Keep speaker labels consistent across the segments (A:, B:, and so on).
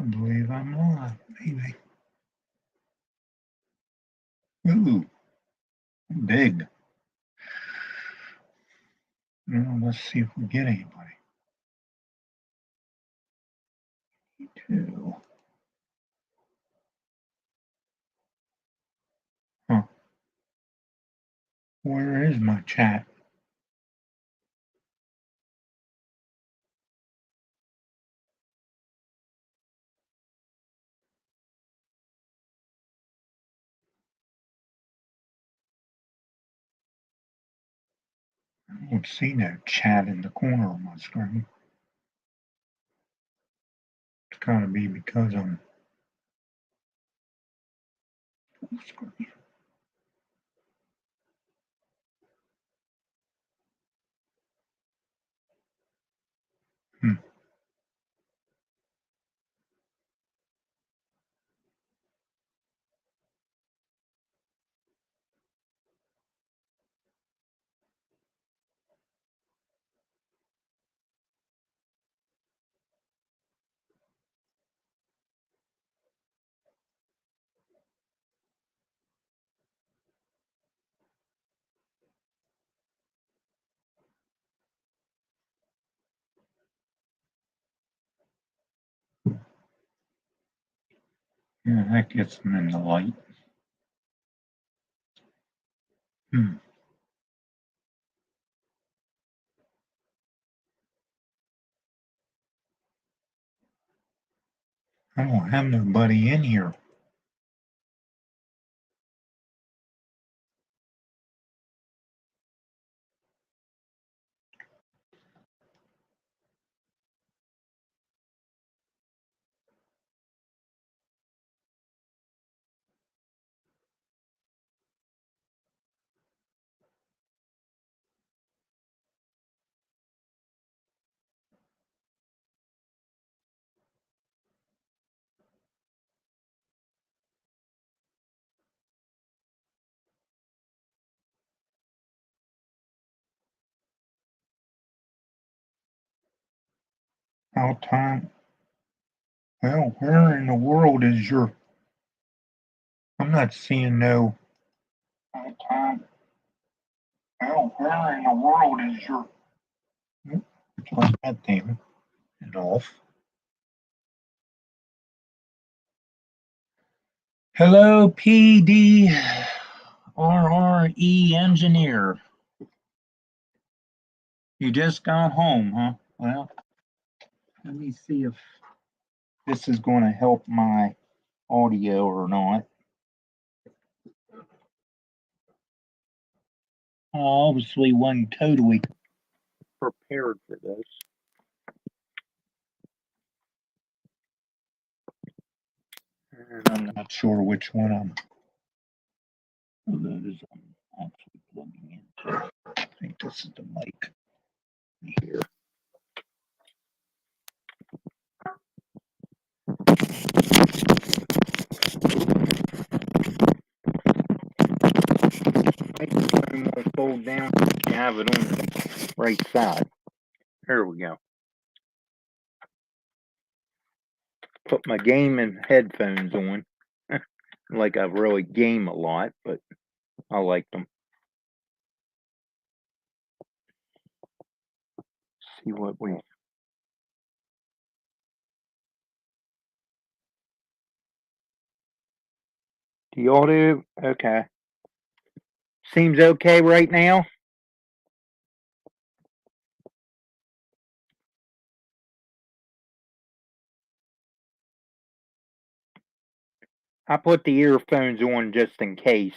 A: I believe I'm live, maybe. Ooh, big. Well, let's see if we get anybody. Two. Huh. Where is my chat? I don't see no chat in the corner of my screen. It's gotta be because I'm full screen. Hmm. Yeah, that gets them in the light. Hmm. I don't have nobody in here. How time? Well, where in the world is your? I'm not seeing no. How time? Well, where in the world is your? Turn that damn it off. Hello, PDRRE engineer. You just got home, huh? Well, let me see if this is going to help my audio or not. I obviously wasn't totally prepared for this. And I'm not sure which one I'm. Oh, that is I'm actually plugging into. I think this is the mic here. Microphone will fold down. You have it on the right side. There we go. Put my gaming headphones on. Like I really game a lot, but I like them. See what we. The audio, okay. Seems okay right now. I put the earphones on just in case.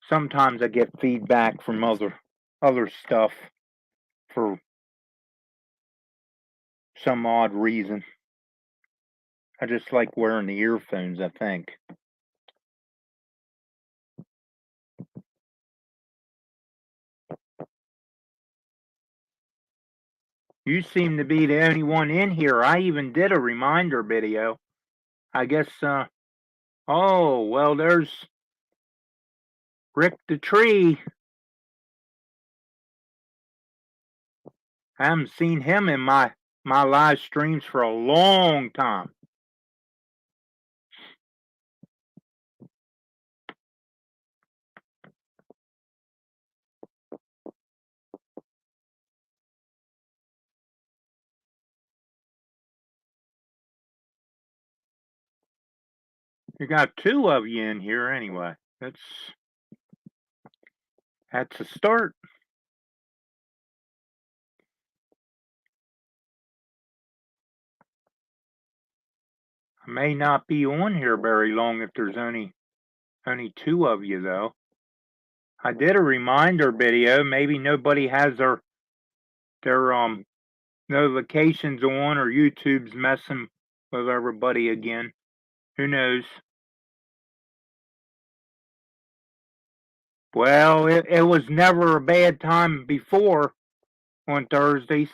A: Sometimes I get feedback from other stuff for some odd reason. I just like wearing the earphones, I think. You seem to be the only one in here. I even did a reminder video. I guess, oh, well, there's Rick the Tree. I haven't seen him in my my live streams for a long time. You got two of you in here anyway. That's a start. I may not be on here very long if there's only two of you though. I did a reminder video. Maybe nobody has their notifications on, or YouTube's messing with everybody again. Who knows? Well, it was never a bad time before on Thursdays.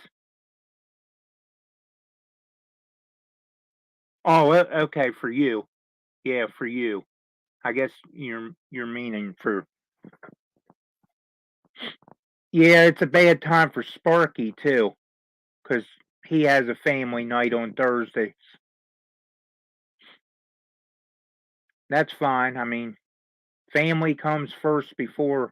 A: Oh, okay, for you. Yeah, for you. I guess you're meaning for. Yeah, it's a bad time for Sparky too, because he has a family night on Thursdays. That's fine. I mean, family comes first before.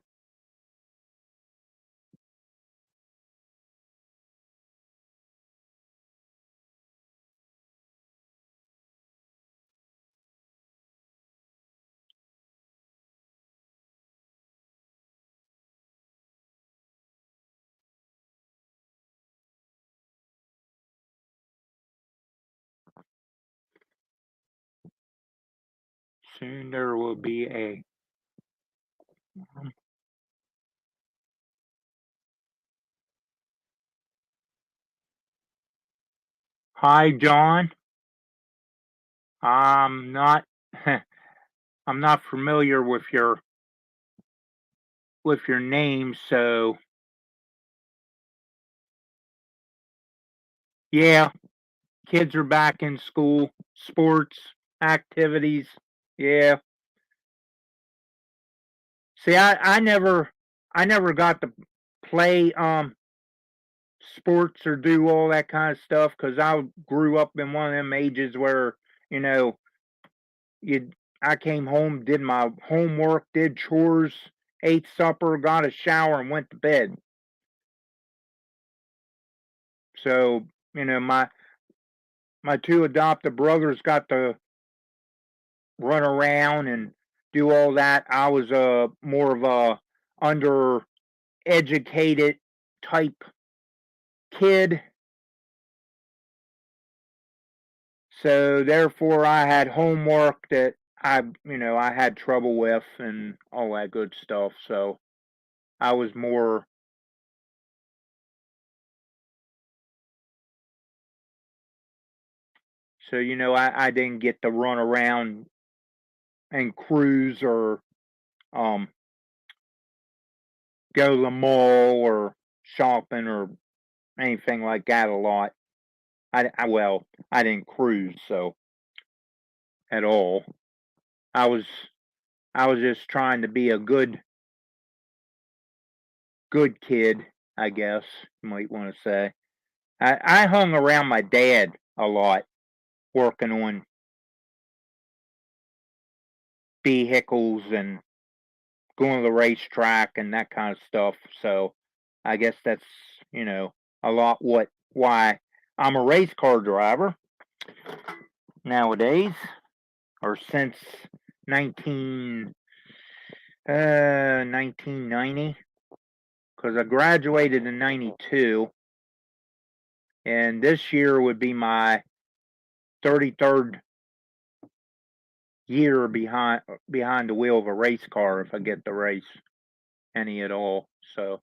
A: Soon there will be a. Hi, John. I'm not. I'm not familiar with your name, so yeah. Kids are back in school, sports activities. Yeah. See, I never got to play sports or do all that kind of stuff because I grew up in one of them ages where you know you I came home, did my homework, did chores, ate supper, got a shower, and went to bed. So my two adopted brothers got to run around and do all that. I was more of a undereducated type kid. So therefore I had homework that I had trouble with and all that good stuff. So I was more. So I didn't get to run around and cruise or um go to the mall or shopping or anything like that a lot. I didn't cruise so at all. I was just trying to be a good kid, I guess you might want to say. I hung around my dad a lot, working on vehicles and going to the racetrack and that kind of stuff. So I guess that's a lot why I'm a race car driver nowadays, or since 1990, because I graduated in 92, and this year would be my 33rd year behind the wheel of a race car if I get to race any at all. So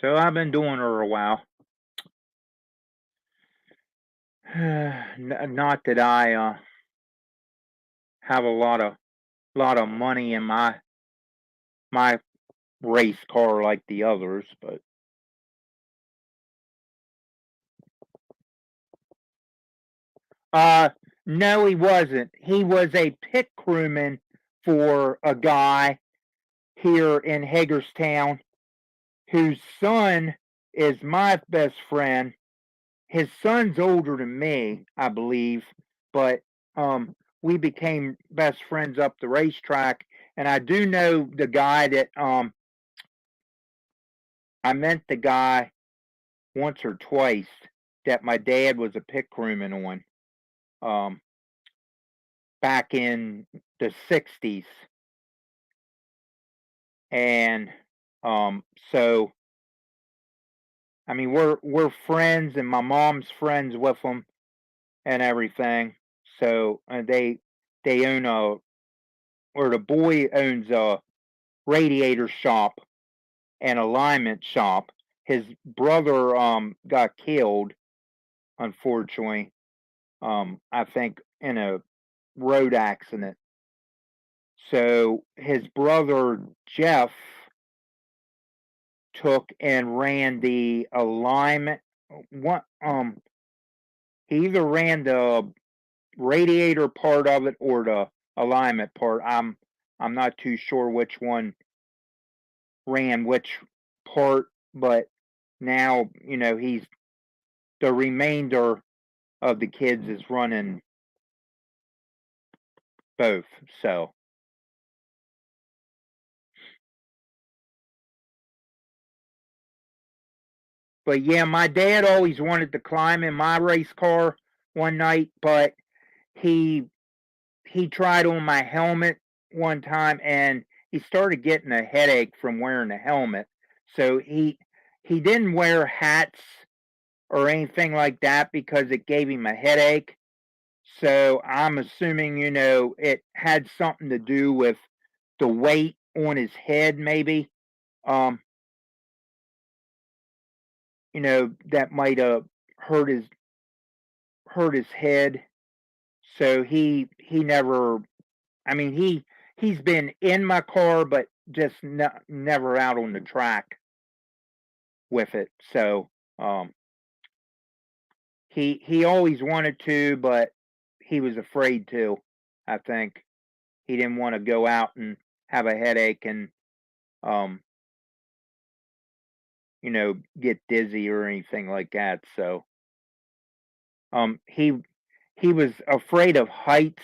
A: I've been doing her a while. Not that I have a lot of money in my race car like the others, but no, he wasn't. He was a pit crewman for a guy here in Hagerstown,
B: whose son is my best friend. His son's older than me, I believe, but we became best friends up the racetrack. And I do know the guy that I met the guy once or twice that my dad was a pick crewman on back in the 60s. And so I mean we're friends, and my mom's friends with them and everything. So they own or the boy owns a radiator shop and alignment shop. His brother got killed, unfortunately. I think in a road accident. So his brother Jeff took and ran the alignment. What he either ran the radiator part of it or the alignment part. I'm not too sure which one ran which part, but now he's the remainder of the kids is running both. So but yeah, my dad always wanted to climb in my race car one night, but he he tried on my helmet one time and he started getting a headache from wearing the helmet. So he didn't wear hats or anything like that because it gave him a headache. So I'm assuming, it had something to do with the weight on his head, maybe. Um, that might have hurt his head. So he never. I mean, he's been in my car, but just never out on the track with it. So he always wanted to, but he was afraid to. I think he didn't want to go out and have a headache and um, get dizzy or anything like that. So he was afraid of heights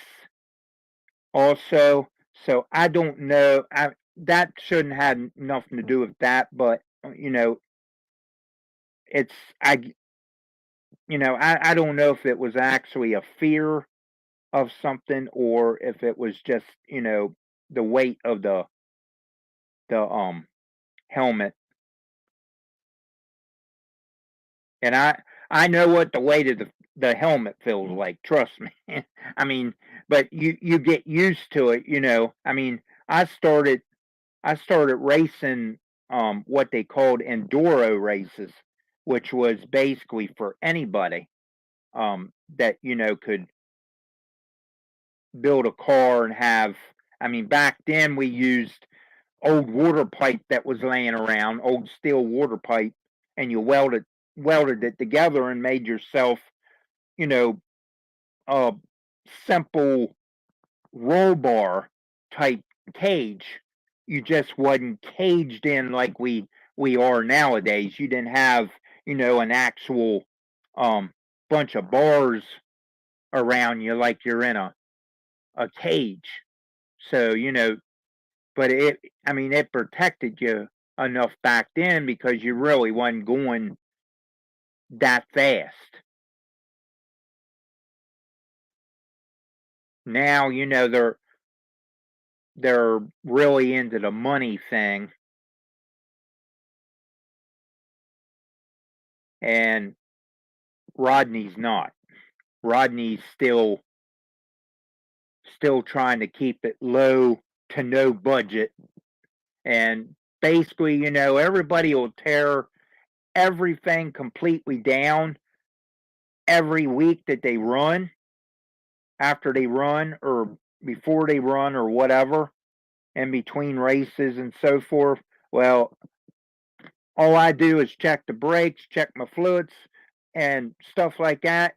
B: also. So I don't know. That shouldn't have nothing to do with that, but it's I don't know if it was actually a fear of something or if it was just the weight of the helmet. And I know what the weight of the helmet feels like, trust me. I mean, but you get used to it, I mean, I started racing what they called enduro races, which was basically for anybody that could build a car and have. I mean, back then we used old water pipe that was laying around, old steel water pipe, and you welded it together and made yourself, you know, a simple roll bar type cage. You just wasn't caged in like we are nowadays. You didn't have, an actual bunch of bars around you like you're in a cage. So, but it protected you enough back then because you really wasn't going that fast. Now, they're really into the money thing, and Rodney's not. Rodney's still trying to keep it low to no budget, and basically, everybody will tear everything completely down every week that they run, after they run, or before they run, or whatever, in between races and so forth. Well, all I do is check the brakes, check my fluids, and stuff like that.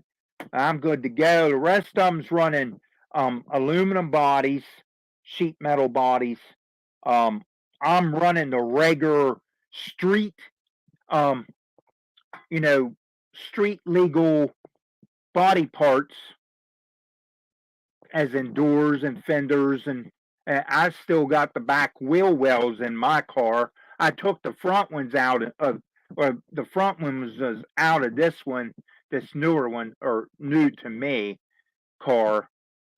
B: I'm good to go. The rest of them's running aluminum bodies, sheet metal bodies. Um, I'm running the regular street, um, you know, street legal body parts, as in doors and fenders, and I still got the back wheel wells in my car. I took the front ones out of, or the front one was out of this one, this newer one, or new to me car,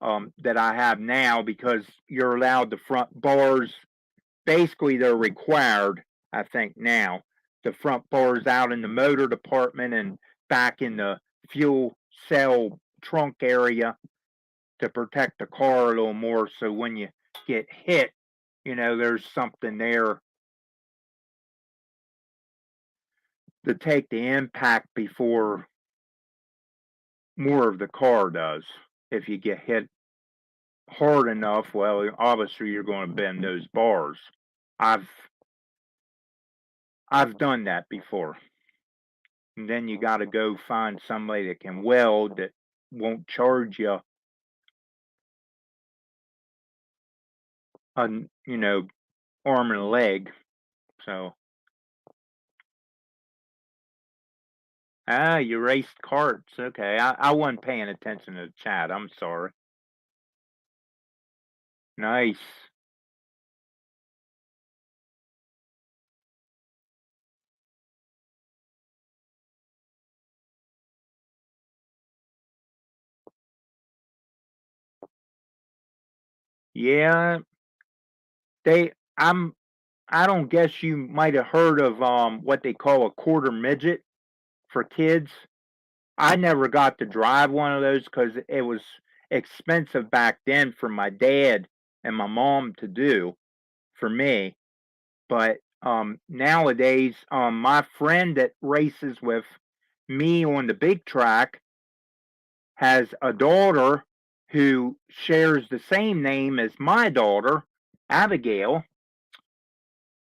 B: that I have now, because you're allowed the front bars. Basically, they're required, I think now, the front bars out in the motor department and back in the fuel cell trunk area, to protect the car a little more, so when you get hit, there's something there to take the impact before more of the car does. If you get hit hard enough, well, obviously you're going to bend those bars. I've I've done that before. And then you got to go find somebody that can weld, that won't charge you a, arm and a leg. So, you raced carts. Okay. I wasn't paying attention to the chat. I'm sorry. Nice. Yeah, they I don't guess you might have heard of what they call a quarter midget for kids. I never got to drive one of those because it was expensive back then for my dad and my mom to do for me. But nowadays, my friend that races with me on the big track has a daughter who shares the same name as my daughter, Abigail.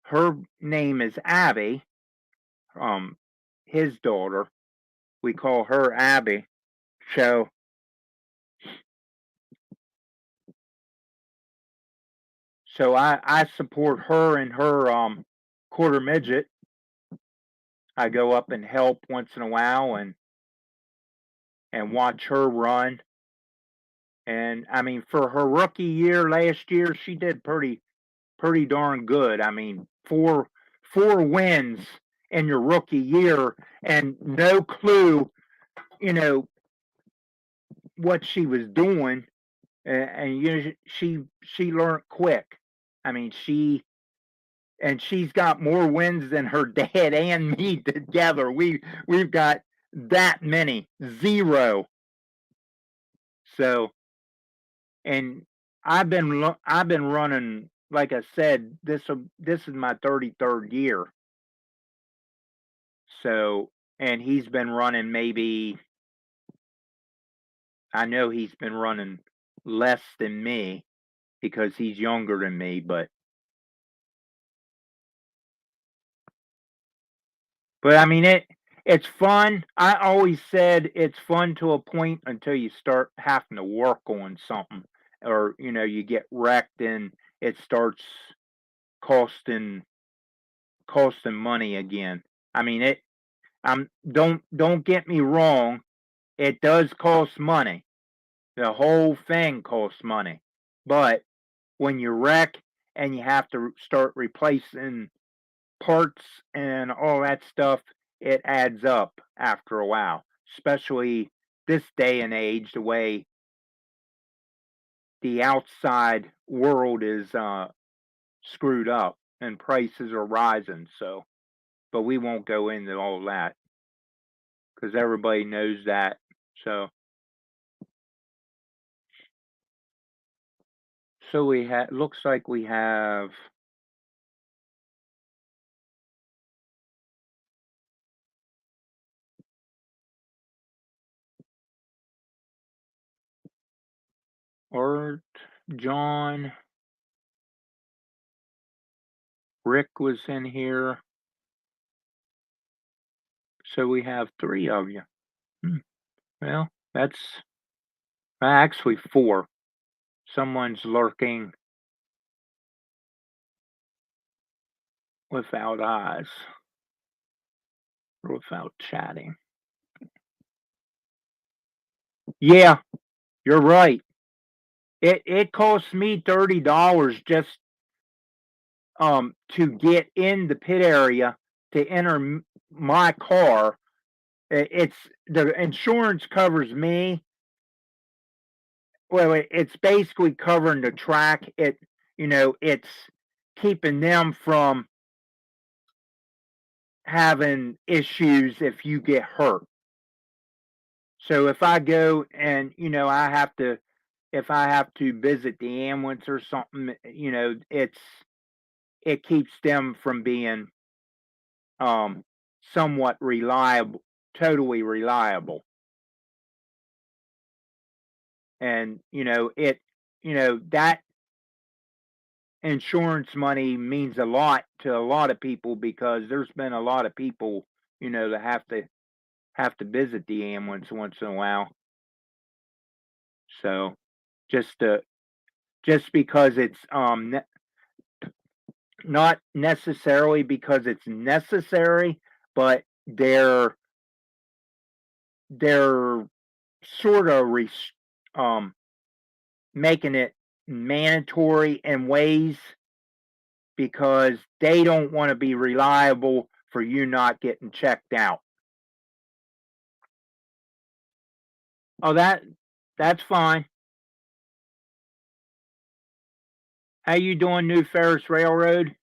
B: Her name is Abby. His daughter. We call her Abby. So I support her and her quarter midget. I go up and help once in a while and watch her run. And I mean, for her rookie year last year, she did pretty darn good. I mean, four wins in your rookie year, and no clue, you know, what she was doing. And she learned quick. I mean, she's got more wins than her dad and me together. We've got that many, zero. So, and I've been running, like I said, this is my 33rd year. So, and he's been running, maybe, I know he's been running less than me because he's younger than me, but I mean, it's fun. I always said it's fun to a point until you start having to work on something, or you get wrecked and it starts costing money again. I mean, don't get me wrong, it does cost money. The whole thing costs money. But when you wreck and you have to start replacing parts and all that stuff, it adds up after a while, especially this day and age, the way the outside world is screwed up and prices are rising. So, but we won't go into all that because everybody knows that. So, we have, looks like we have Art, John, Rick was in here. So we have three of you. Well, that's actually four. Someone's lurking. without eyes or without chatting. Yeah, you're right. It costs me $30 just to get in the pit area to enter my car. It's the insurance covers me. Well, it's basically covering the track. It's keeping them from having issues if you get hurt. So if I go and if I have to visit the ambulance or something, it keeps them from being somewhat reliable, totally reliable. And that insurance money means a lot to a lot of people because there's been a lot of people, that have to visit the ambulance once in a while. So just just because it's not necessarily because it's necessary, but they're sort of making it mandatory in ways because they don't want to be reliable for you not getting checked out. Oh, that's fine. How you doing, New Ferris Railroad?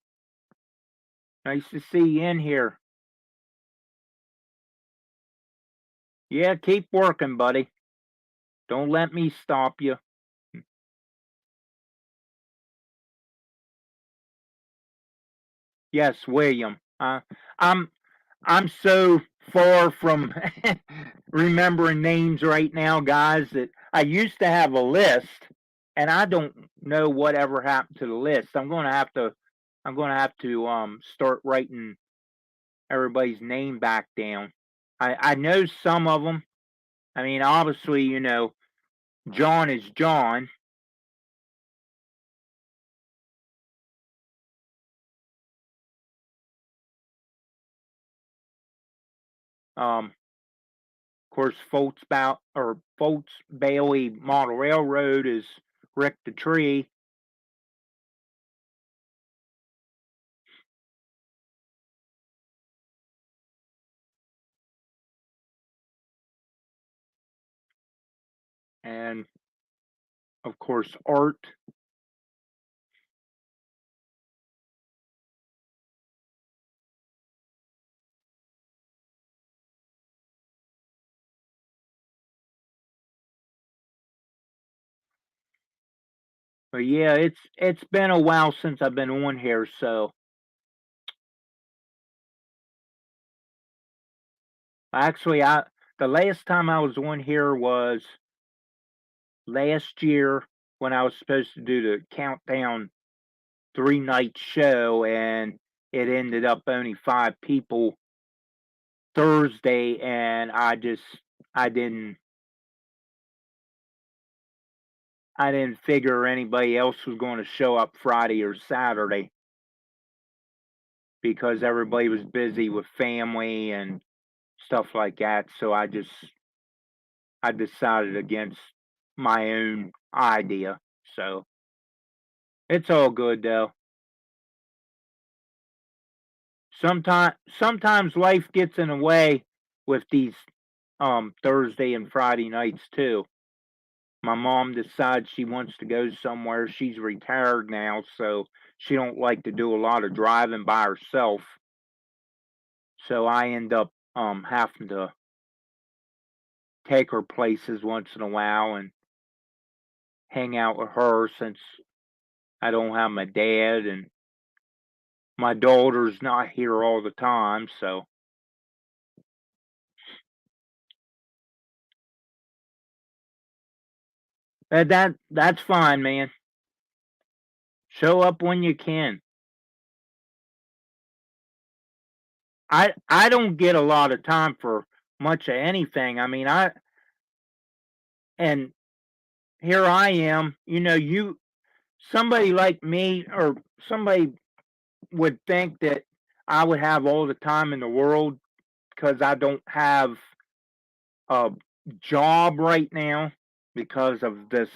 B: Nice to see you in here. Yeah, keep working, buddy. Don't let me stop you. Yes, William. I'm I'm so far from remembering names right now, guys, that I used to have a list, and I don't know whatever happened to the list. I'm gonna have to start writing everybody's name back down. I know some of them. I mean, obviously, John is John. Of course, Fults Bailey Model Railroad is Rick the Tree. And of course, Art. But yeah, it's been a while since I've been on here, so actually I the last time I was on here was last year when I was supposed to do the countdown 3-night show, and it ended up only 5 people Thursday, and I didn't I didn't figure anybody else was going to show up Friday or Saturday because everybody was busy with family and stuff like that. So I decided against my own idea. So it's all good though. Sometimes life gets in the way with these Thursday and Friday nights too. My mom decides she wants to go somewhere. She's retired now, so she don't like to do a lot of driving by herself. So I end up having to take her places once in a while and hang out with her since I don't have my dad and my daughter's not here all the time, so that's fine, man. Show up when you can. I don't get a lot of time for much of anything. I mean, and here I am, you somebody like me or somebody would think that I would have all the time in the world because I don't have a job right now because of this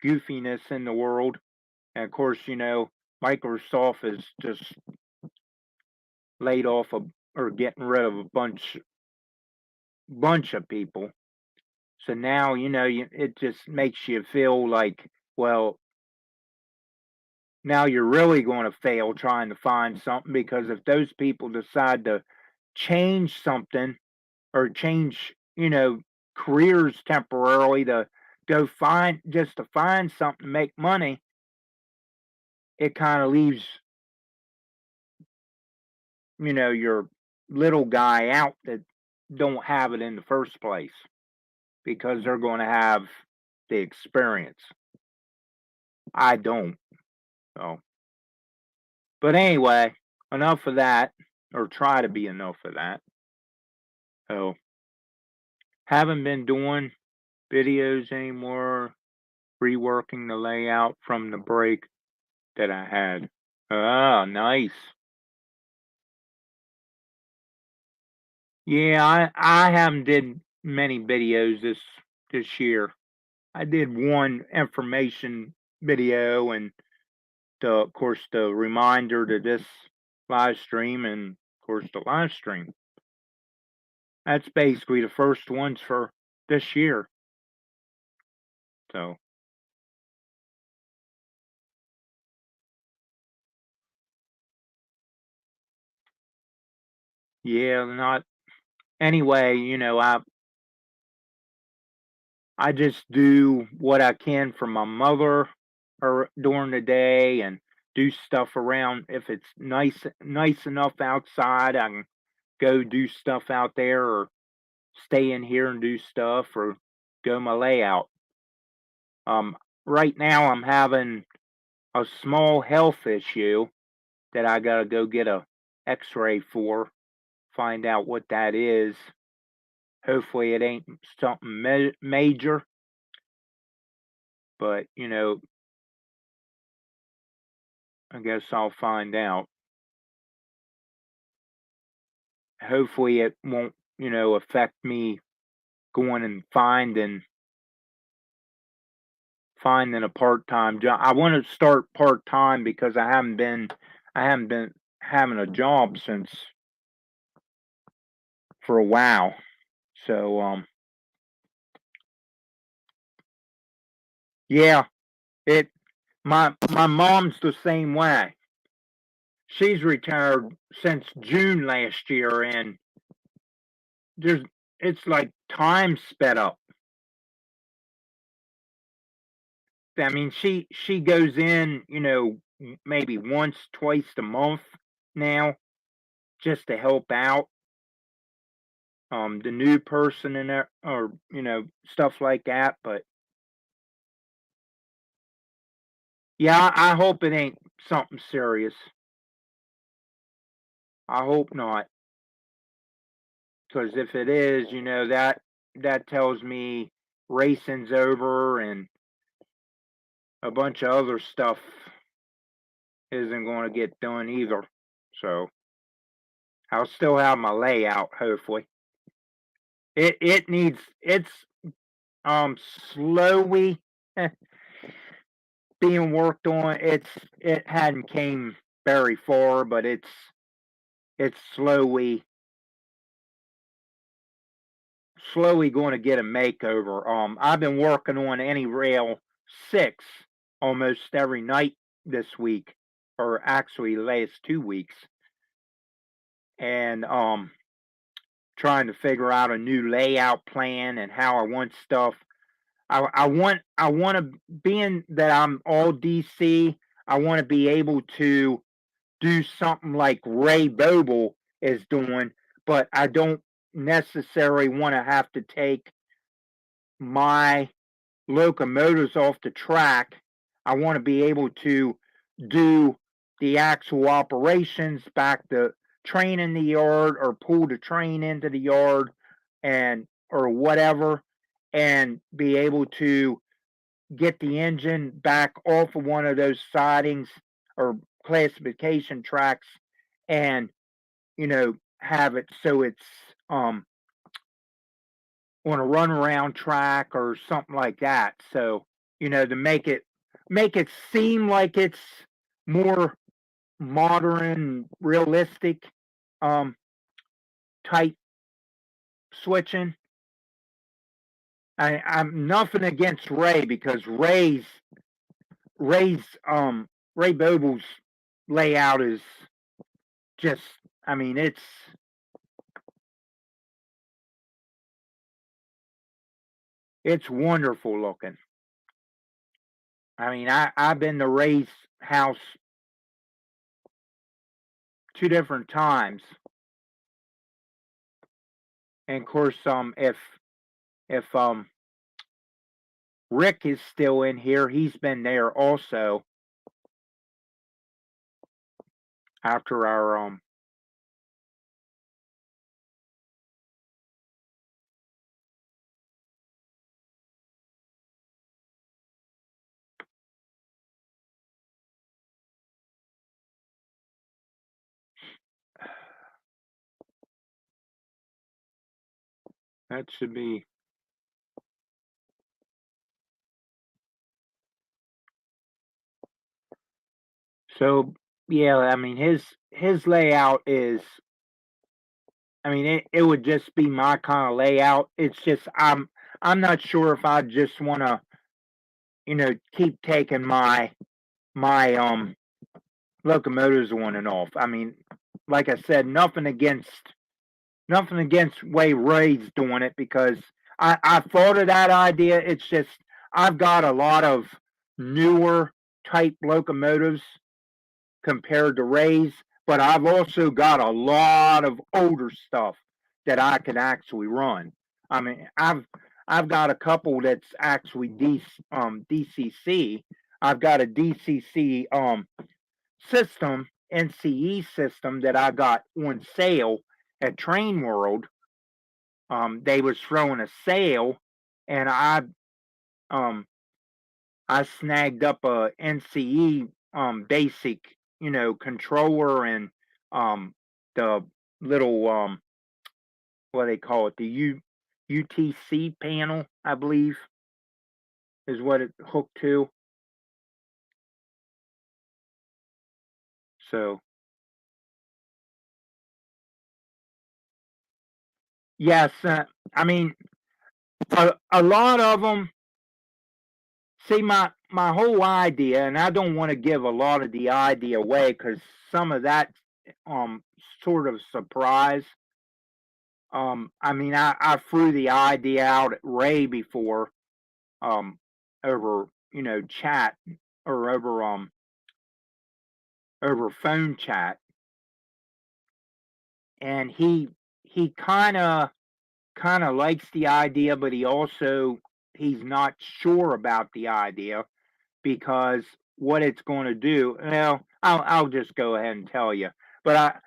B: goofiness in the world. And of course, Microsoft is just laid off or getting rid of a bunch of people. So now, it just makes you feel like, well, now you're really going to fail trying to find something, because if those people decide to change something or change, careers temporarily to go find something to make money, it kind of leaves, your little guy out that don't have it in the first place, because they're going to have the experience. I don't. So, but anyway, enough of that, or try to be enough of that. So, haven't been doing videos anymore, reworking the layout from the break that I had. Oh, nice. Yeah, I haven't did many videos this year. I did one information video, and of course the reminder to this live stream, and of course the live stream. That's basically the first ones for this year. So yeah, not anyway, I just do what I can for my mother or during the day, and do stuff around. If it's nice enough outside, I can go do stuff out there, or stay in here and do stuff, or go my layout. Um, right now I'm having a small health issue that I gotta go get a X-ray for, find out what that is. Hopefully it ain't something major, but I guess I'll find out. Hopefully it won't, affect me going and finding a part-time job. I want to start part-time because I haven't been having a job since for a while. So yeah, it my mom's the same way. She's retired since June last year, and there's it's like time sped up. I mean, she goes in, maybe once, twice a month now, just to help out the new person in there, or stuff like that. But yeah, I hope it ain't something serious. I hope not, because if it is, that tells me racing's over, and a bunch of other stuff isn't going to get done either. So I'll still have my layout, hopefully. It's um slowly being worked on. It hadn't came very far, but it's slowly going to get a makeover. I've been working on AnyRail 6 almost every night this week, or actually the last 2 weeks, and trying to figure out a new layout plan and how I want stuff. I want to, being that I'm all DC, I want to be able to do something like Ray Boble is doing, but I don't necessarily want to have to take my locomotives off the track. I want to be able to do the actual operations, back the train in the yard, or pull the train into the yard, and or whatever, and be able to get the engine back off of one of those sidings, or classification tracks and, have it so it's on a runaround track or something like that. So, to make it seem like it's more modern, realistic type switching. I'm nothing against Ray because Ray Boble's layout is just, it's wonderful looking. I've been to Ray's house 2 different times. And of course, if Rick is still in here, he's been there also after our that should be. So yeah, his layout is, it would just be my kind of layout. It's just I'm not sure if I just want to, keep taking my locomotives on and off. Like I said, nothing against way Ray's doing it because I thought of that idea. It's just I've got a lot of newer type locomotives compared to Ray's, but I've also got a lot of older stuff that I can actually run. I've got a couple that's actually DCC. I've got a DCC system, NCE system that I got on sale at Train World. They was throwing a sale, and I snagged up a NCE basic, controller and the little what they call it, the UTC panel, I believe, is what it hooked to. So yes, a lot of them. See, my whole idea, and I don't want to give a lot of the idea away because some of that sort of surprise. I threw the idea out at Ray before, over chat or over phone chat, and he kind of likes the idea, but he's not sure about the idea because what it's going to do. Well, I'll just go ahead and tell you. But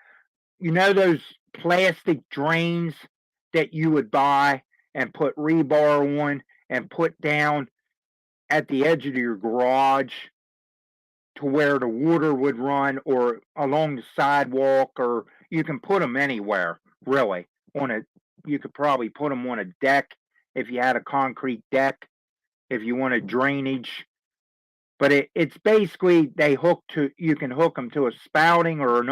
B: those plastic drains that you would buy and put rebar on and put down at the edge of your garage to where the water would run, or along the sidewalk, or you can put them anywhere, really. You could probably put them on a deck if you had a concrete deck, if you wanted drainage. But it's basically you can hook them to a spouting or an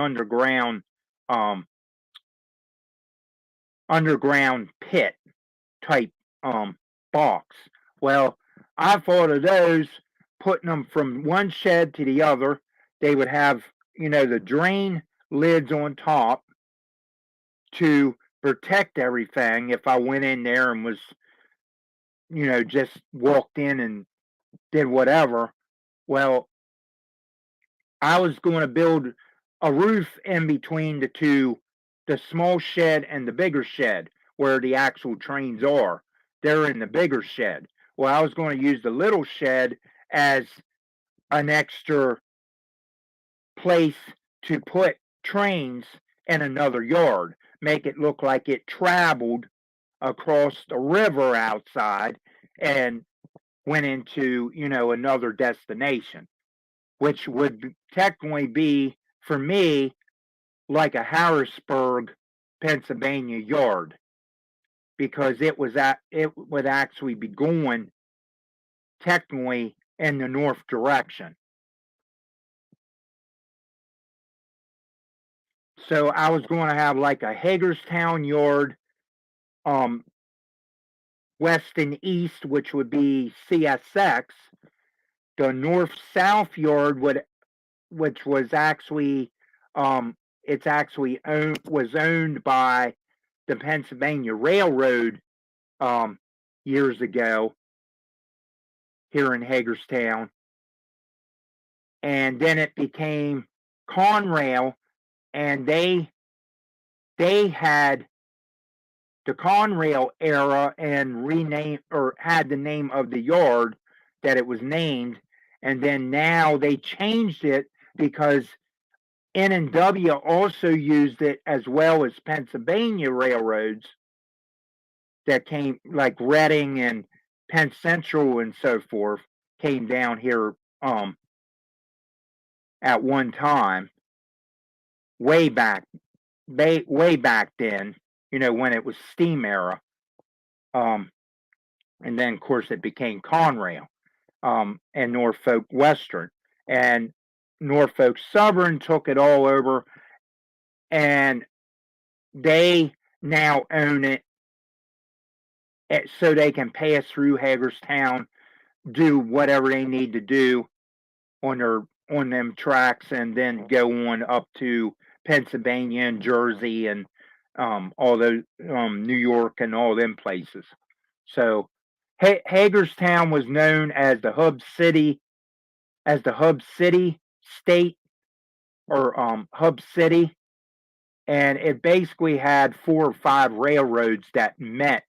B: underground pit type box. Well, I thought of those, putting them from one shed to the other. They would have, the drain lids on top to protect everything if I went in there and was, just walked in and did whatever. Well, I was going to build a roof in between the small shed and the bigger shed where the actual trains are. They're in the bigger shed. Well, I was going to use the little shed as an extra place to put trains in another yard, make it look like it traveled across the river outside and went into, another destination. which would technically be, for me, like a Harrisburg, Pennsylvania yard, because it would actually be going technically in the north direction. So I was going to have like a Hagerstown yard, west and east, which would be CSX. The north-south yard which was actually, it's actually was owned by the Pennsylvania Railroad, years ago here in Hagerstown. And then it became Conrail, and they had the Conrail era and renamed, or had the name of the yard that it was named, and then now they changed it because N&W also used it, as well as Pennsylvania railroads that came, like Reading and Penn Central and so forth, came down here at one time, way back then, when it was steam era. And then of course it became Conrail, and Norfolk Western, and Norfolk Southern took it all over, and they now own it, so they can pass through Hagerstown, do whatever they need to do on them tracks, and then go on up to Pennsylvania and Jersey and all those, New York and all them places. So Hagerstown was known as the hub city state, or hub city, and it basically had 4 or 5 railroads that met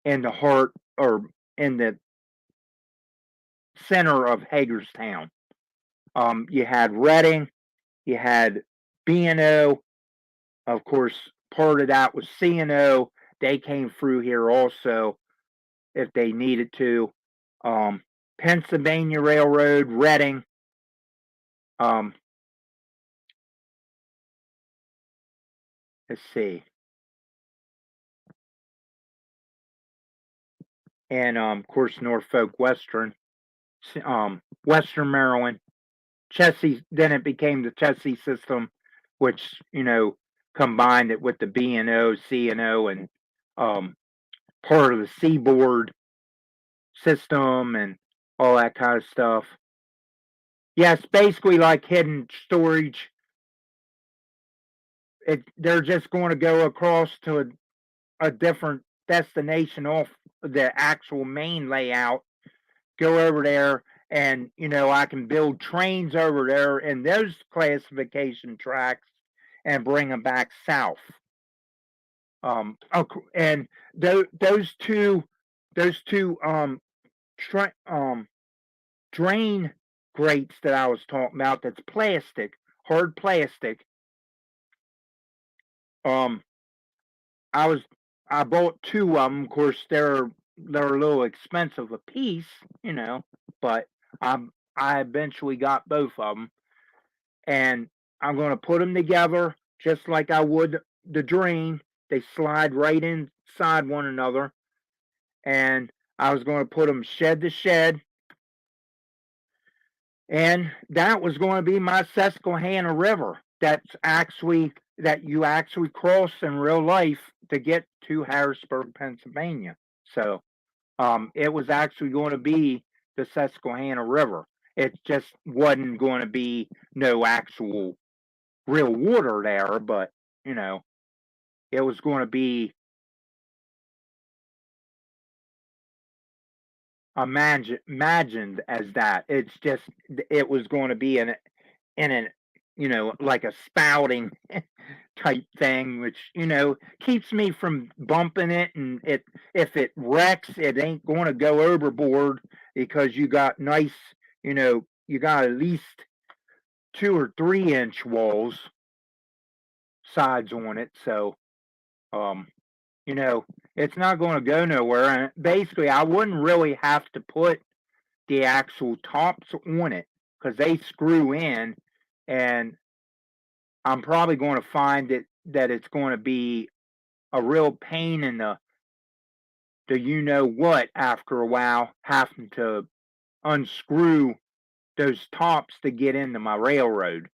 B: in the heart, or in the center of Hagerstown. You had Reading, you had B&O, of course, part of that was C&O. They came through here also if they needed to. Pennsylvania Railroad, Reading. Let's see. And of course, Norfolk Western, Western Maryland, Chessie. Then it became the Chessie system, which combined it with the B&O, C&O, and part of the Seaboard system and all that kind of stuff. Yeah, it's basically like hidden storage. They're just going to go across to a different destination off the actual main layout, go over there, and I can build trains over there in those classification tracks and bring them back south. And those two drain grates that I was talking about, that's plastic, hard plastic. I bought 2 of them. Of course, they're a little expensive a piece, but I eventually got both of them, and I'm going to put them together just like I would the drain. They slide right inside one another, and I was going to put them shed to shed, and that was going to be my Susquehanna River. That you actually cross in real life to get to Harrisburg, Pennsylvania. So it was actually going to be the Susquehanna River. It just wasn't going to be no actual real water there, but it was going to be imagined as that. It's just, it was going to be in an like a spouting type thing, which keeps me from bumping it, and if it wrecks, it ain't going to go overboard, because you got nice, you got at least 2 or 3 inch walls, sides on it, so it's not going to go nowhere. And basically, I wouldn't really have to put the actual tops on it. because they screw in, and I'm probably going to find that it's going to be a real pain in the you know what after a while, having to unscrew those tops to get into my railroad.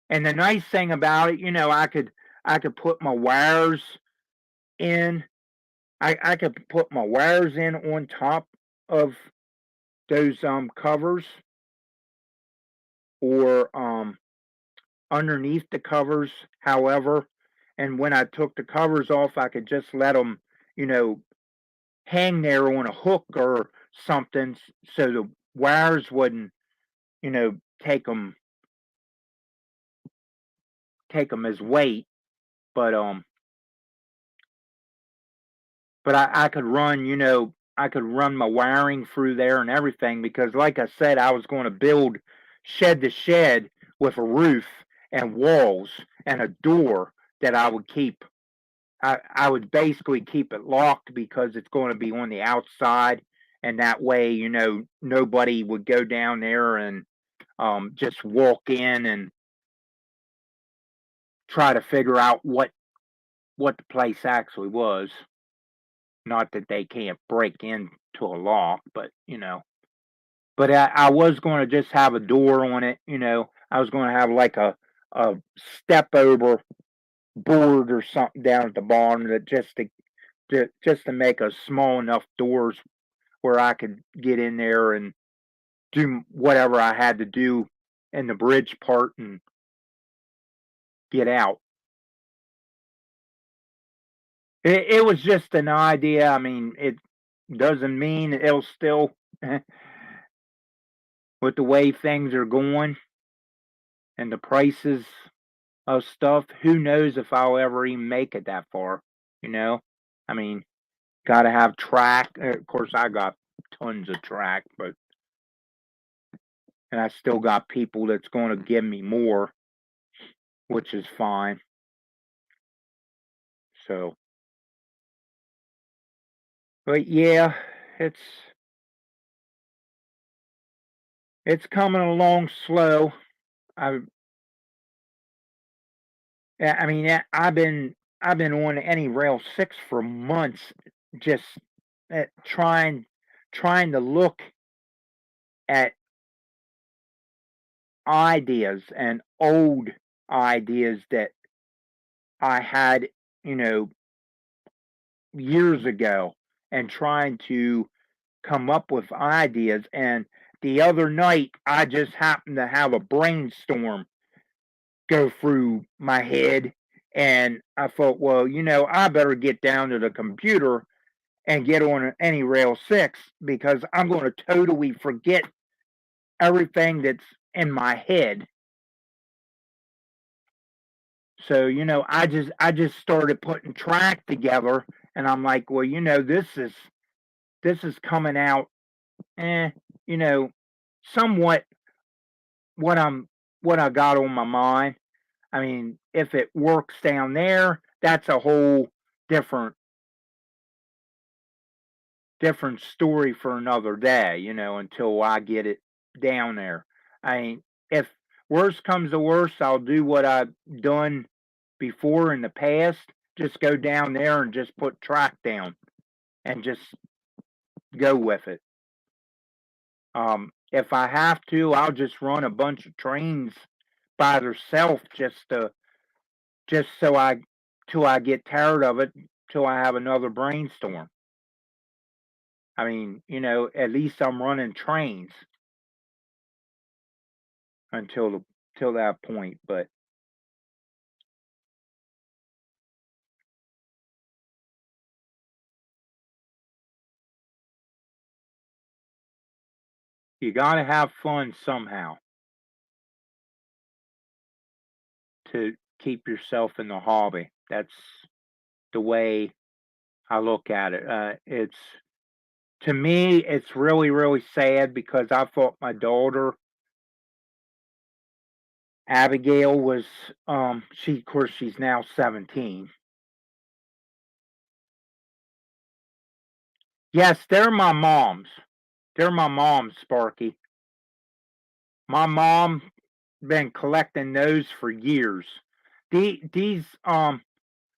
B: And the nice thing about it, I could put my wires in. I could put my wires in on top of those covers, or underneath the covers, however. And when I took the covers off, I could just let them, hang there on a hook or something, so the wires wouldn't, you know, take them as weight. But I could run, I could run my wiring through there and everything, because, like I said, I was going to build shed to shed with a roof and walls and a door that I would keep. I would basically keep it locked because it's going to be on the outside, and that way, nobody would go down there and just walk in and try to figure out what the place actually was. Not that they can't break into a lock, but But I was going to just have a door on it. I was going to have like a step over board or something down at the bottom, that just to make a small enough doors where I could get in there and do whatever I had to do in the bridge part and get out. It was just an idea. I mean, it doesn't mean it'll still, with the way things are going and the prices of stuff, who knows if I'll ever even make it that far, you know? I mean, gotta have track. Of course, I got tons of track, and I still got people that's going to give me more, which is fine. So, but yeah, it's it's coming along slow. I I mean, I've been on any rail 6 for months, just trying to look at ideas and old ideas that I had, you know, years ago, and trying to come up with ideas. And the other night, I just happened to have a brainstorm go through my head. And I thought, well, I better get down to the computer and get on any rail 6, because I'm going to totally forget everything that's in my head. So, I just started putting track together, and I'm like, well, this is coming out, eh, you know, somewhat what I got on my mind. I mean, if it works down there, that's a whole different different story for another day, until I get it down there. I mean, if worst comes to worst, I'll do what I've done before in the past. Just go down there and just put track down and just go with it. If I have to, I'll just run a bunch of trains by themselves, just so I till I get tired of it, till I have another brainstorm. I mean, at least I'm running trains until till that point. But you gotta have fun somehow to keep yourself in the hobby. That's the way I look at it. It's To me, it's really, really sad, because I thought my daughter Abigail was, of course, she's now 17. Yes, they're my mom's. They're my mom's, Sparky. My mom been collecting those for years. These the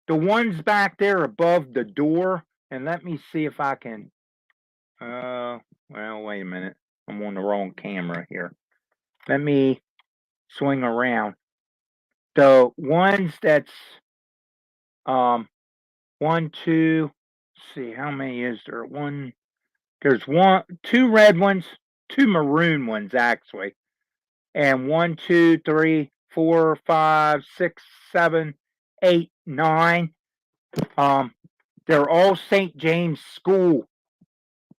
B: ones back there above the door, and let me see if I can well, wait a minute. I'm on the wrong camera here. Let me swing around. The ones that's um one, two, let's see, how many is there? There's two red ones, two maroon ones actually, and one, two, three, four, five, six, seven, eight, nine. They're all St. James School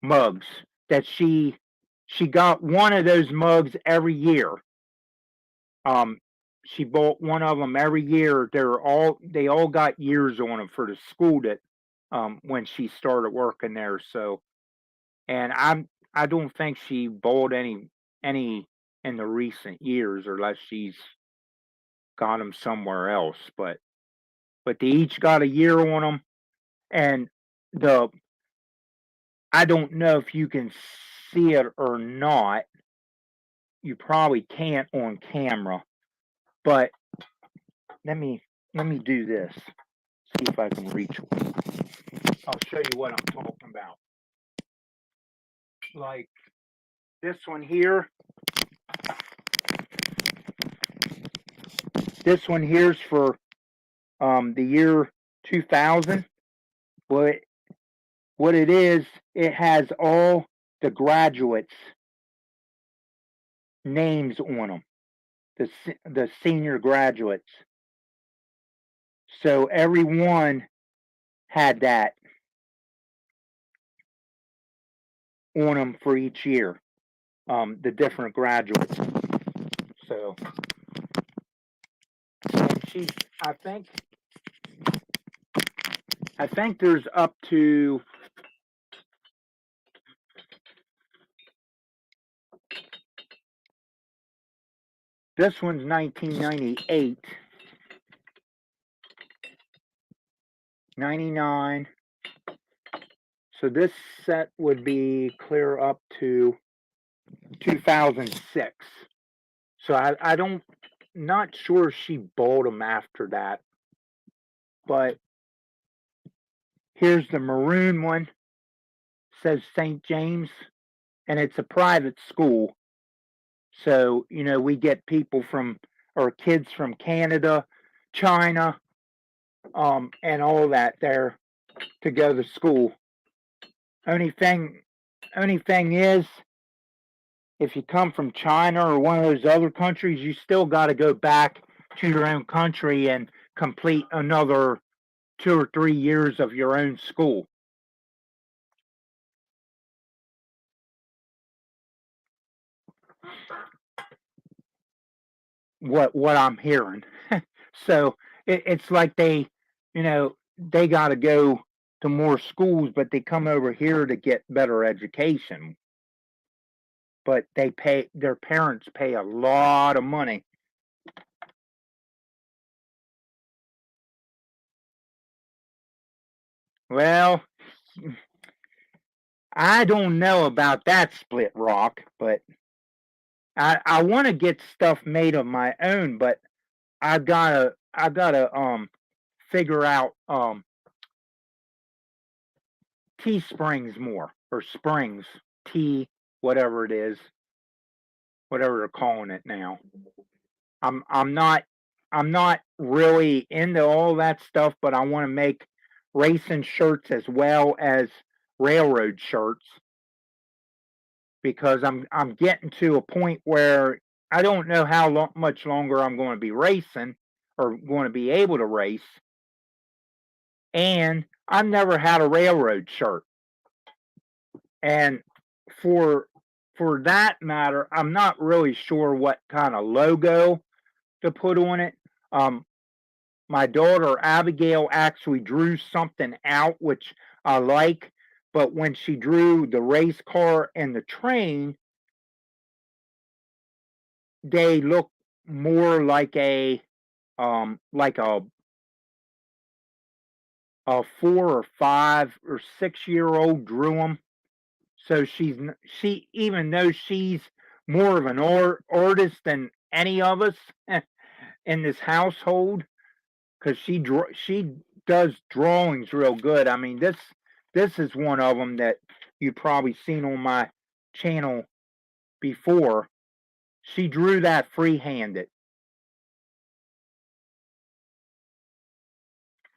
B: mugs that she got one of those mugs every year. She bought one of them every year. They all got years on them for the school that when she started working there. So, and I don't think she bought any in the recent years, unless she's got them somewhere else. But they each got a year on them, and the I don't know if you can see it or not. You probably can't on camera, but let me do this. See if I can reach one. I'll show you what I'm talking about. Like this one here. This one here's for the year 2000. What it is, it has all the graduates' names on them. The senior graduates. So everyone had that on them for each year. The different graduates. So, and she's, I think there's up to this one's 1998, 99. So this set would be clear up to 2006. So I don't, not sure she bought them after that, but here's the maroon one. Says St. James, and it's a private school. So, you know, we get people from, or kids from Canada, China, and all that there to go to school. Only thing is, if you come from China or one of those other countries, you still got to go back to your own country and complete another 2 or 3 years of your own school. What I'm hearing. So it's like they, you know, they got to go to more schools, but they come over here to get better education. But their parents pay a lot of money. Well, I don't know about that Split Rock, but I want to get stuff made of my own, but I gotta figure out Teesprings more, or Springs, T whatever it is, whatever they're calling it now. I'm not really into all that stuff, but I want to make racing shirts as well as railroad shirts, because I'm getting to a point where I don't know how much longer I'm going to be racing or going to be able to race, and I've never had a railroad shirt, and for that matter, I'm not really sure what kind of logo to put on it. My daughter Abigail actually drew something out which I like, but when she drew the race car and the train, they look more like a 4 or 5 or 6 year old drew them. So she, even though she's more of an artist than any of us in this household, because she does drawings real good. I mean, this is one of them that you've probably seen on my channel before. She drew that free-handed.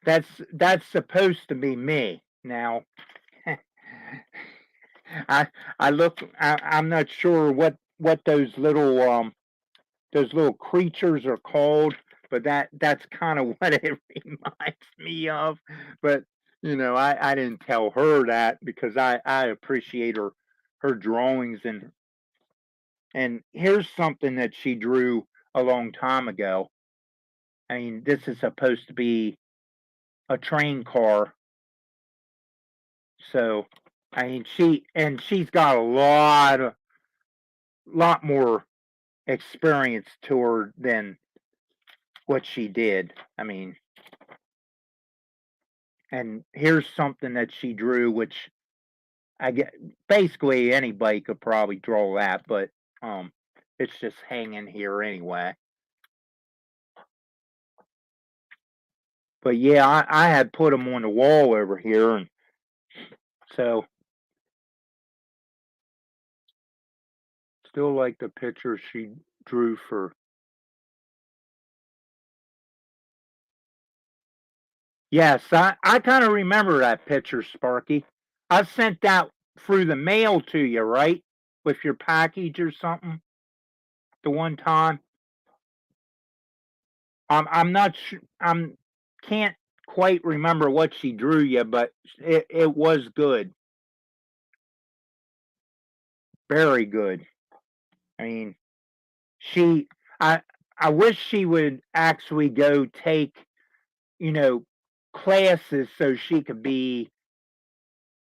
B: That's supposed to be me. Now, I'm not sure what those little creatures are called, but that's kind of what it reminds me of. But I didn't tell her that because I appreciate her drawings, and here's something that she drew a long time ago. I mean, this is supposed to be a train car. So, I mean, she's got a lot more experience to her than what she did. I mean, and here's something that she drew, which I get basically anybody could probably draw that, but it's just hanging here anyway. But yeah, I had put them on the wall over here, and so still like the picture she drew for. Yes, I kind of remember that picture, Sparky. I sent that through the mail to you, right? With your package or something the one time. I'm not sure. Can't quite remember what she drew you, but it was good, very good. I mean, she. I I wish she would actually go take you know classes so she could be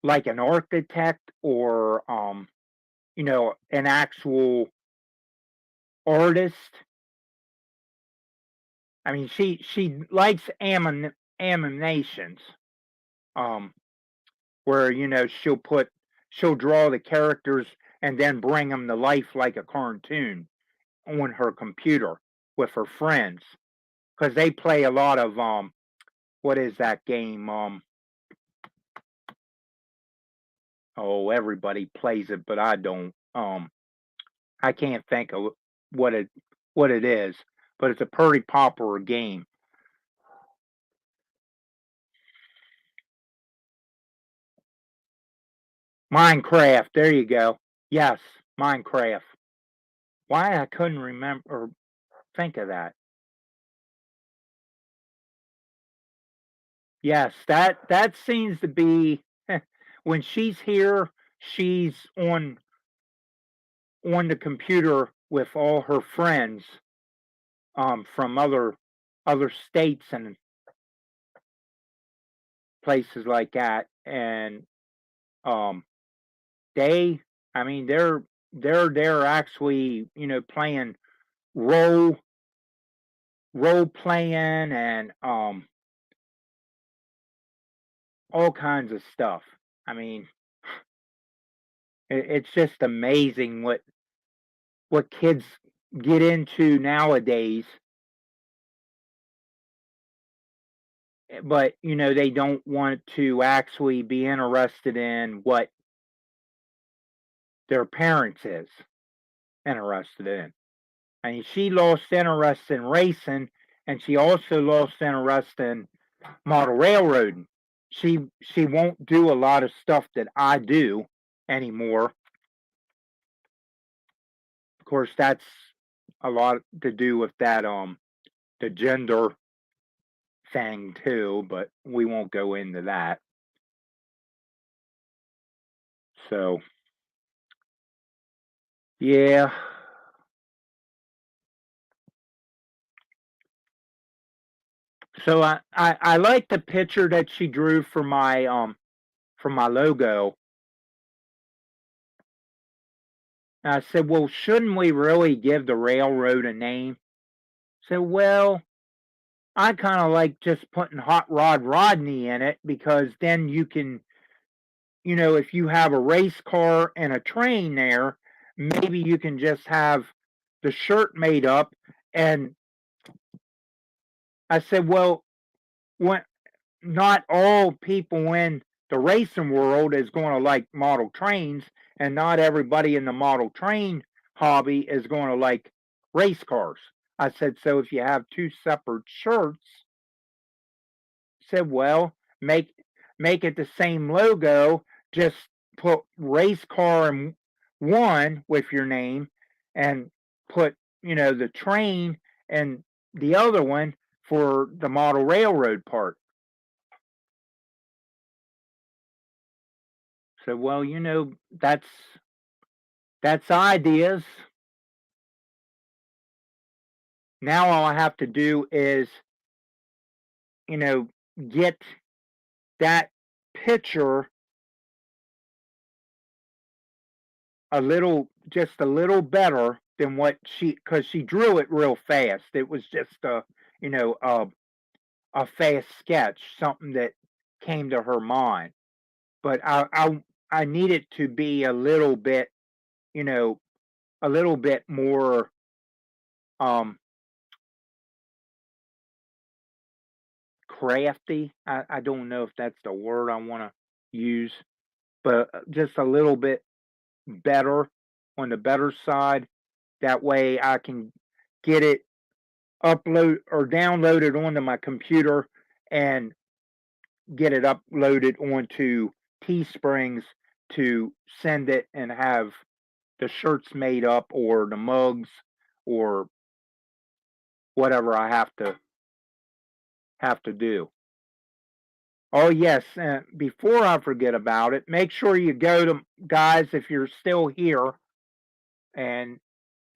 B: like an architect or an actual artist. I mean, she likes animations, um, where she'll draw the characters and then bring them to life like a cartoon on her computer with her friends because they play a lot of what is that game? Oh, everybody plays it, but I don't. I can't think of what it what it is, but it's a pretty popular game. Minecraft. There you go. Yes, Minecraft. Why I couldn't remember or think of that. Yes, that seems to be when she's here, she's on the computer with all her friends from other states and places like that, and um they I mean they're actually playing role role playing and all kinds of stuff. I mean, it's just amazing what kids get into nowadays. But they don't want to actually be interested in what their parents is interested in. I mean, she lost interest in racing, and she also lost interest in model railroading. She won't do a lot of stuff that I do anymore. Of course, that's a lot to do with that the gender thing too, but we won't go into that. So yeah. So I like the picture that she drew for my logo. And I said, well, shouldn't we really give the railroad a name? So well, I kind of like just putting Hot Rod Rodney in it because then you can, if you have a race car and a train there, maybe you can just have the shirt made up. And I said, well, when not all people in the racing world is going to like model trains, and not everybody in the model train hobby is going to like race cars. I said, so if you have two separate shirts, said, well, make it the same logo, just put race car in one with your name, and put, the train and the other one for the model railroad part. So, well, that's ideas. Now all I have to do is, get that picture just a little better than what because she drew it real fast. It was just you know, a, a fast sketch, something that came to her mind. But I need it to be a little bit, you know, a little bit more um crafty. I don't know if that's the word I want to use, but just a little bit better on the better side. That way I can get it upload or download it onto my computer and get it uploaded onto Teesprings to send it and have the shirts made up or the mugs or whatever I have to do. Oh yes, before I forget about it, make sure you go to guys if you're still here, and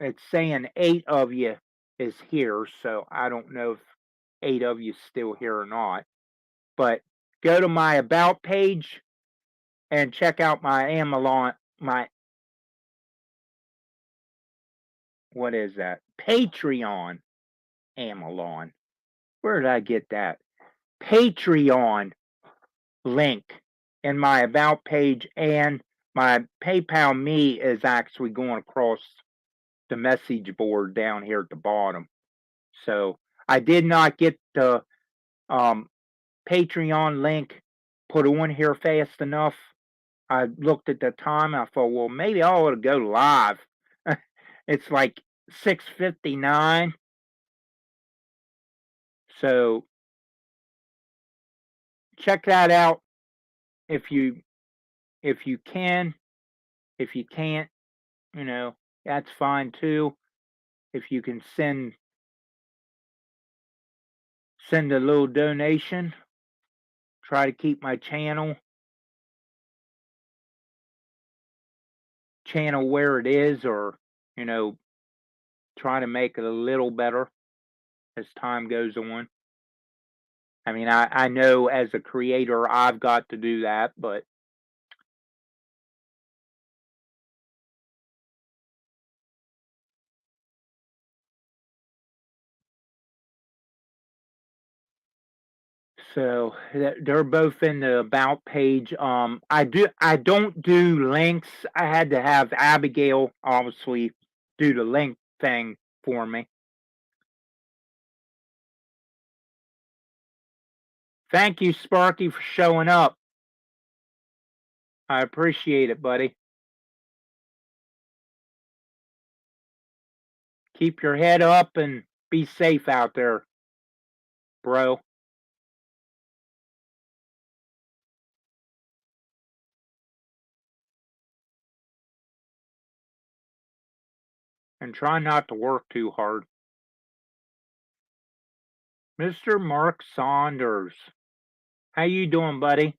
B: it's saying 8 of you is here, so I don't know if 8 of you still here or not. But go to my about page and check out my Amazon, my what is that? Patreon Amazon. Where did I get that? Patreon link in my about page, and my PayPal me is actually going across the message board down here at the bottom. So I did not get the um, Patreon link put on here fast enough. I looked at the time. I thought, well, maybe I ought to go live. It's like 6:59. So check that out if you can. If you can't, that's fine too. If you can send a little donation, try to keep my channel where it is, or you know try to make it a little better as time goes on. I mean, I know as a creator I've got to do that, but so they're both in the about page. I don't do links. I had to have Abigail obviously do the link thing for me. Thank you, Sparky, for showing up. I appreciate it, buddy. Keep your head up and be safe out there, bro. And try not to work too hard. Mr. Mark Saunders. How you doing, buddy?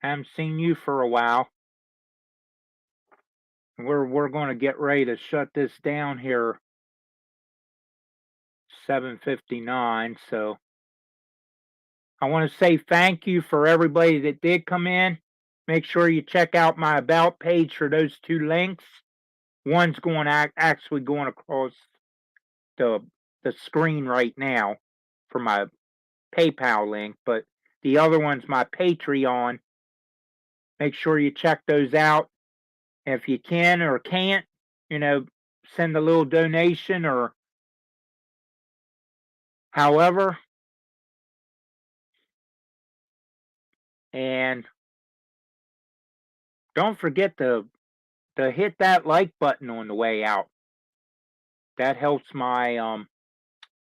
B: Haven't seen you for a while. We're going to get ready to shut this down here. 7:59. So I want to say thank you for everybody that did come in. Make sure you check out my about page for those two links. One's going actually going across the screen right now for my PayPal link, but the other one's my Patreon. Make sure you check those out. If you can or can't, send a little donation or however. And don't forget to hit that like button on the way out. That helps my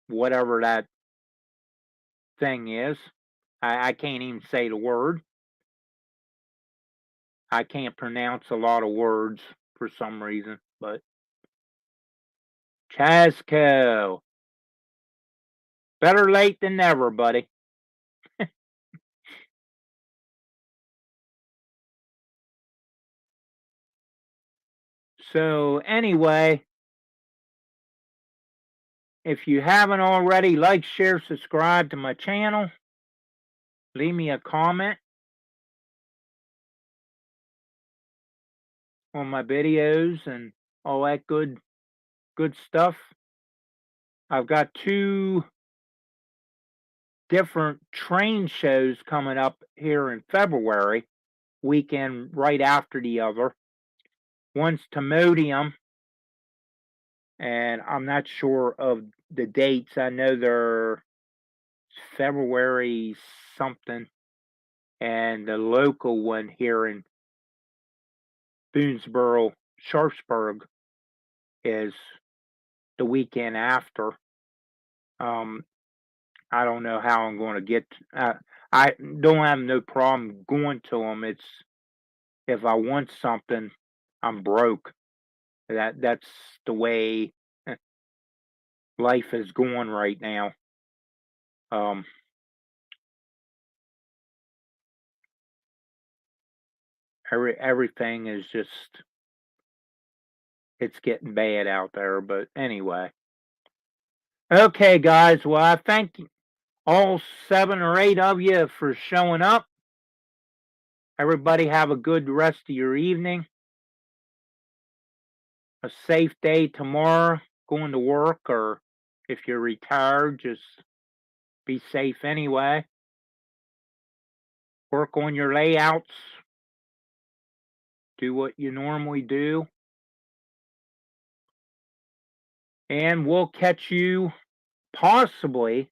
B: whatever that thing is. I can't even say the word. I can't pronounce a lot of words for some reason, but Chasco. Better late than never, buddy. So anyway, if you haven't already, like, share, subscribe to my channel. Leave me a comment on my videos and all that good stuff. I've got 2 different train shows coming up here in February, weekend right after the other. One's Timonium, and I'm not sure of the dates. I know they're February something, and the local one here in Boonesboro, Sharpsburg, is the weekend after. I don't know how I'm going to get. I don't have no problem going to them. It's if I want something, I'm broke. That's the way life is going right now. Everything is just it's getting bad out there. But anyway, okay, guys. Well, I thank all 7 or 8 of you for showing up. Everybody have a good rest of your evening. A safe day tomorrow going to work, or if you're retired, just be safe anyway. Work on your layouts. Do what you normally do. And we'll catch you possibly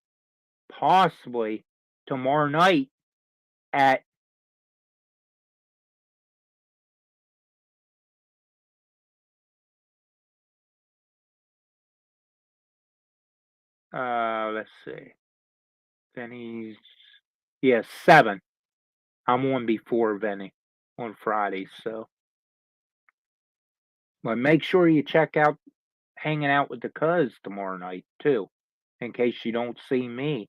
B: tomorrow night at let's see. Vinny's 7. I'm on before Vinny on Fridays, so but make sure you check out hanging out with the cuz tomorrow night too. In case you don't see me.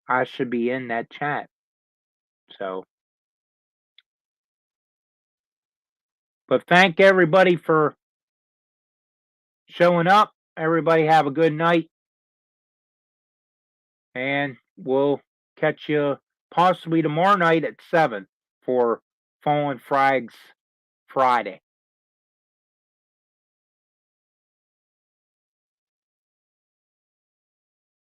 B: I should be in that chat. So but thank everybody for showing up. Everybody have a good night. And we'll catch you possibly tomorrow night at 7 for Fallen Frags Friday.